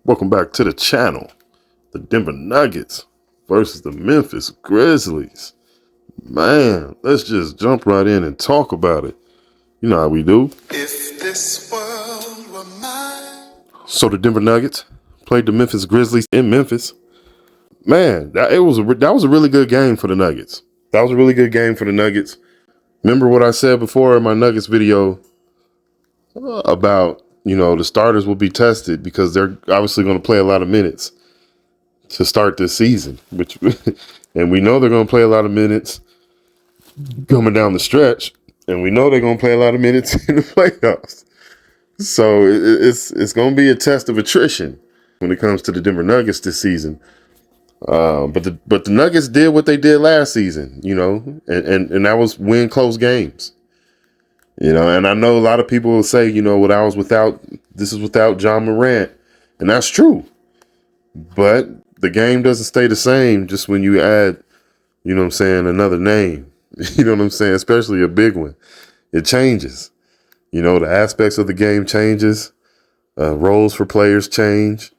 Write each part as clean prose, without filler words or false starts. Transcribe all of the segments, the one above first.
Welcome back to the channel. The Denver Nuggets versus the Memphis Grizzlies. Man, let's just jump right in and talk about it. You know how we do. If this world were mine. So the Denver Nuggets played the Memphis Grizzlies in Memphis. Man, that was a really good game for the Nuggets. That was a really good game for the Nuggets. Remember what I said before in my Nuggets video about, the starters will be tested because they're obviously going to play a lot of minutes to start this season, and we know they're going to play a lot of minutes coming down the stretch, and we know they're going to play a lot of minutes in the playoffs. So it's going to be a test of attrition when it comes to the Denver Nuggets this season. But the Nuggets did what they did last season, and that was win close games. And I know a lot of people will say, this is without John Morant, and that's true. But the game doesn't stay the same just when you add, another name. Especially a big one. It changes. The aspects of the game changes. Roles for players change.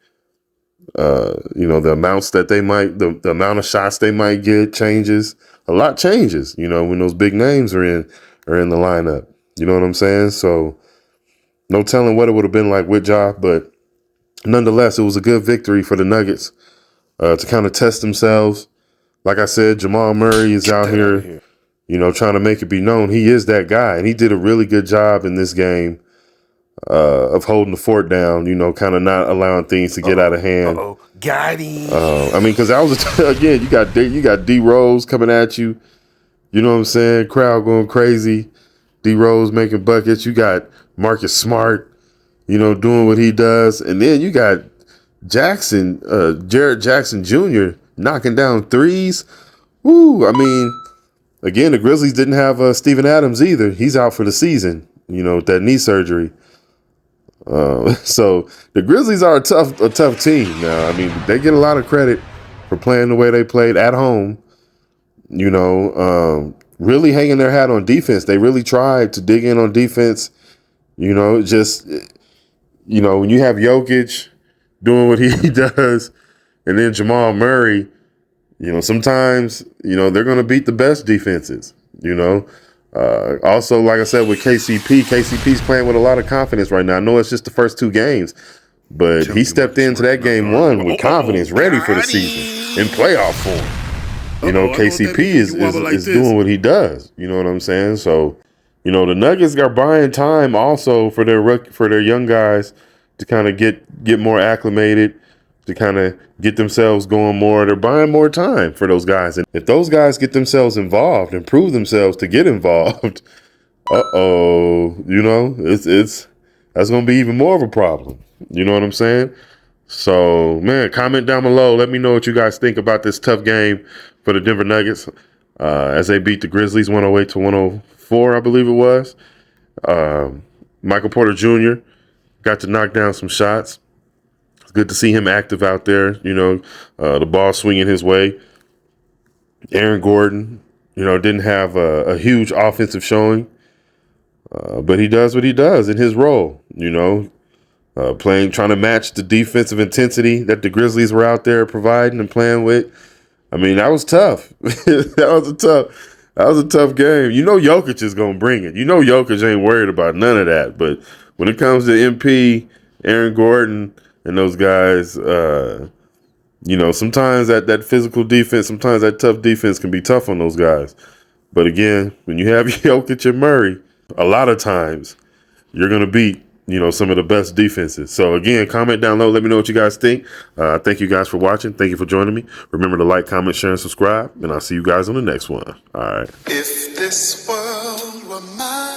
The amounts that they might, the amount of shots they might get changes. A lot changes, when those big names are in the lineup. You know what I'm saying? So no telling what it would have been like with Ja, but nonetheless, it was a good victory for the Nuggets to kind of test themselves. Like I said, Jamal Murray is out here, trying to make it be known. He is that guy, and he did a really good job in this game of holding the fort down, kind of not allowing things to get out of hand. Got him. Because that was, again, you got D Rose coming at you. You know what I'm saying? Crowd going crazy. D Rose making buckets. You got Marcus Smart, doing what he does. And then you got Jared Jackson Jr. knocking down threes. Woo. Again, the Grizzlies didn't have Steven Adams either. He's out for the season, with that knee surgery. So the Grizzlies are a tough team now. They get a lot of credit for playing the way they played at home, really hanging their hat on defense. They really tried to dig in on defense, when you have Jokic doing what he does, and then Jamal Murray, sometimes, they're going to beat the best defenses, Also, like I said, with KCP's playing with a lot of confidence right now. I know it's just the first two games, but he stepped into that game one with confidence, ready for the season in playoff form. KCP is doing what he does. You know what I'm saying? So, the Nuggets are buying time also for their young guys to kind of get more acclimated, to kind of get themselves going more. They're buying more time for those guys. And if those guys get themselves involved and prove themselves to get involved, that's going to be even more of a problem. You know what I'm saying? So, man, comment down below. Let me know what you guys think about this tough game for the Denver Nuggets as they beat the Grizzlies 108 to 104, I believe it was. Michael Porter Jr. got to knock down some shots. It's good to see him active out there, the ball swinging his way. Aaron Gordon, didn't have a huge offensive showing, but he does what he does in his role, trying to match the defensive intensity that the Grizzlies were out there providing and playing with. That was tough. That was a tough game. Jokic is going to bring it. Jokic ain't worried about none of that. But when it comes to MP, Aaron Gordon, and those guys, sometimes that physical defense, sometimes that tough defense can be tough on those guys. But again, when you have Jokic and Murray, a lot of times you're going to beat, some of the best defenses. So again, comment down low. Let me know what you guys think. Thank you guys for watching. Thank you for joining me. Remember to like, comment, share, and subscribe. And I'll see you guys on the next one. All right. If this world were mine.